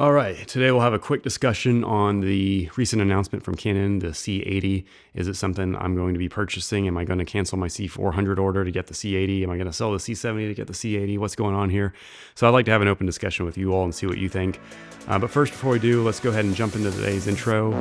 All right, today we'll have a quick discussion on the recent announcement from Canon, the C80. Is it something I'm going to be purchasing? Am I going to cancel my C400 order to get the C80? Am I going to sell the C70 to get the C80? What's going on here? So I'd like to have an open discussion with you all and see what you think. But first, before we do, let's go ahead and jump into today's intro.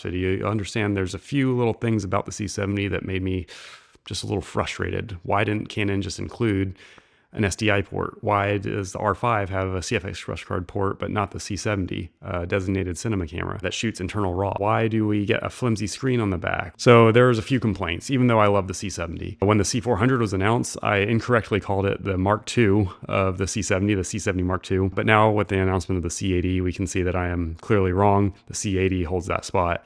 Video, you understand there's a few little things about the C70 that made me just a little frustrated. Why didn't Canon just include an SDI port? Why does the R5 have a CF Express card port but not the C70, designated cinema camera that shoots internal RAW? Why do we get a flimsy screen on the back? So there's a few complaints, even though I love the C70. When the C400 was announced, I incorrectly called it the Mark II of the C70, the C70 Mark II. But now with the announcement of the C80, we can see that I am clearly wrong. The C80 holds that spot.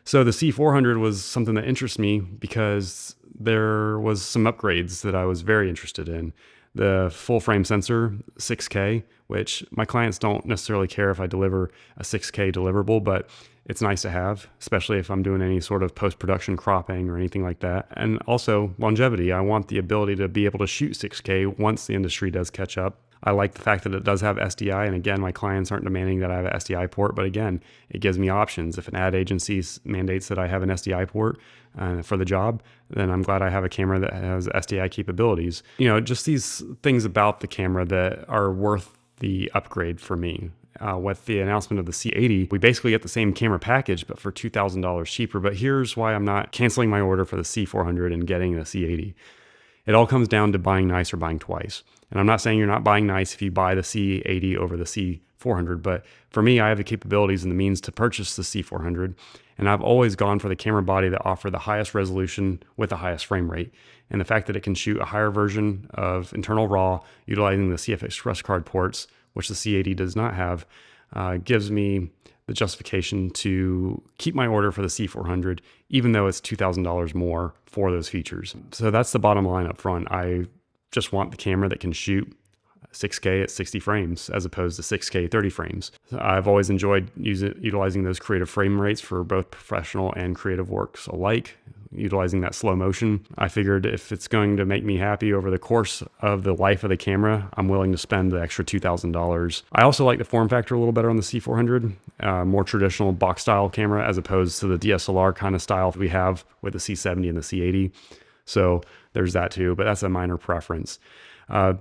So the C400 was something that interests me because there was some upgrades that I was very interested in. The full frame sensor, 6K, which my clients don't necessarily care if I deliver a 6K deliverable, but it's nice to have, especially if I'm doing any sort of post-production cropping or anything like that. And also longevity. I want the ability to be able to shoot 6K once the industry does catch up. I like the fact that it does have SDI, and again, my clients aren't demanding that I have an SDI port, but again, it gives me options. If an ad agency mandates that I have an SDI port for the job, then I'm glad I have a camera that has SDI capabilities. You know, just these things about the camera that are worth the upgrade for me. With the announcement of the C80, we basically get the same camera package, but for $2,000 cheaper. But here's why I'm not canceling my order for the C400 and getting the C80. It all comes down to buying nice or buying twice. And I'm not saying you're not buying nice if you buy the C80 over the C400, but for me, I have the capabilities and the means to purchase the C400. And I've always gone for the camera body that offer the highest resolution with the highest frame rate. And the fact that it can shoot a higher version of internal RAW utilizing the CF Express card ports, which the C80 does not have, gives me the justification to keep my order for the C400, even though it's $2,000 more for those features. So that's the bottom line up front. I just want the camera that can shoot 6K at 60 frames as opposed to 6K 30 frames. I've always enjoyed utilizing those creative frame rates for both professional and creative works alike, utilizing that slow motion. I figured if it's going to make me happy over the course of the life of the camera, I'm willing to spend the extra $2,000. I also like the form factor a little better on the C400, more traditional box style camera as opposed to the DSLR kind of style we have with the C70 and the C80. So there's that too, but that's a minor preference.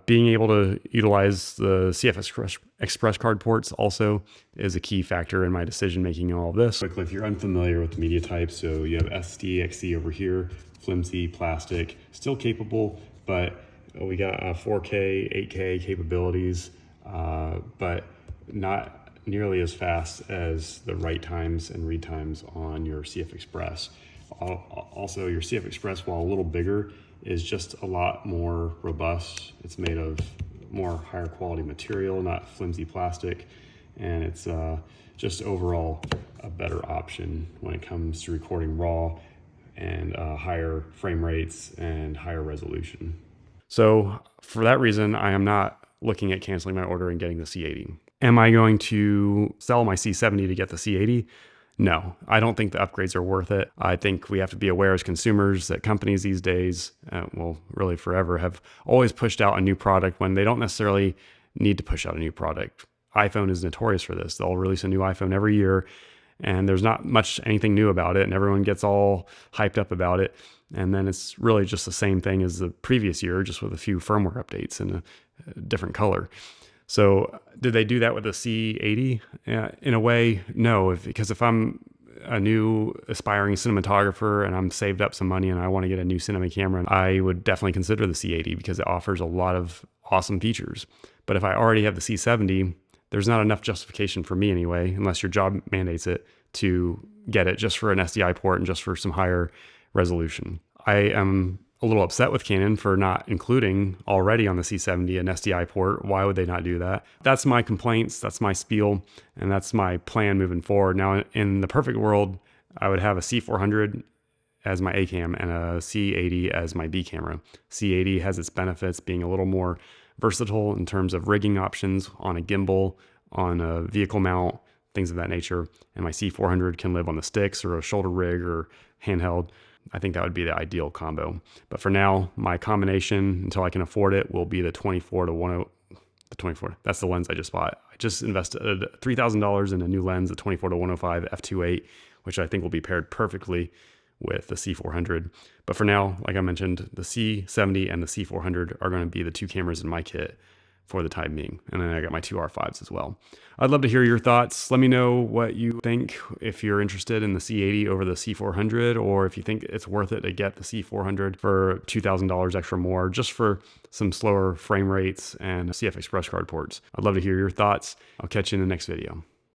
Being able to utilize the CF Express card ports also is a key factor in my decision making in all of this. Quickly, if you're unfamiliar with the media types, so you have SD, XD over here, flimsy, plastic, still capable, but we got 4K, 8K capabilities, but not nearly as fast as the write times and read times on your CF Express. Also, your CF Express, while a little bigger, is just a lot more robust. It's made of more higher quality material, not flimsy plastic, and it's just overall a better option when it comes to recording RAW and higher frame rates and higher resolution. So for that reason, I am not looking at canceling my order and getting the C80. Am I going to sell my C70 to get the C80? No, I don't think the upgrades are worth it. I think we have to be aware as consumers that companies these days, well, really forever, have always pushed out a new product when they don't necessarily need to push out a new product. iPhone is notorious for this. They'll release a new iPhone every year, and there's not much anything new about it, and everyone gets all hyped up about it. And then it's really just the same thing as the previous year, just with a few firmware updates and a different color. So did they do that with the C80? In a way, no, because if I'm a new aspiring cinematographer and I'm saved up some money and I want to get a new cinema camera, I would definitely consider the C80 because it offers a lot of awesome features. But if I already have the C70, there's not enough justification for me anyway, unless your job mandates it, to get it just for an SDI port and just for some higher resolution. I am a little upset with Canon for not including already on the C70 an SDI port. Why would they not do that? That's my complaints, that's my spiel, and that's my plan moving forward. Now, in the perfect world, I would have a C400 as my A cam and a C80 as my B camera. C80 has its benefits being a little more versatile in terms of rigging options on a gimbal, on a vehicle mount, things of that nature. And my C400 can live on the sticks or a shoulder rig or handheld. I think that would be the ideal combo. But for now, my combination, until I can afford it, will be the 24 to 10. The 24. That's the lens I just bought. I just invested $3,000 in a new lens, the 24 to 105 f2.8, which I think will be paired perfectly with the C400. But for now, like I mentioned, the C70 and the C400 are going to be the two cameras in my kit for the time being. And then I got my two R5s as well. I'd love to hear your thoughts. Let me know what you think, if you're interested in the C80 over the C400, or if you think it's worth it to get the C400 for $2,000 extra more, just for some slower frame rates and CF Express card ports. I'd love to hear your thoughts. I'll catch you in the next video.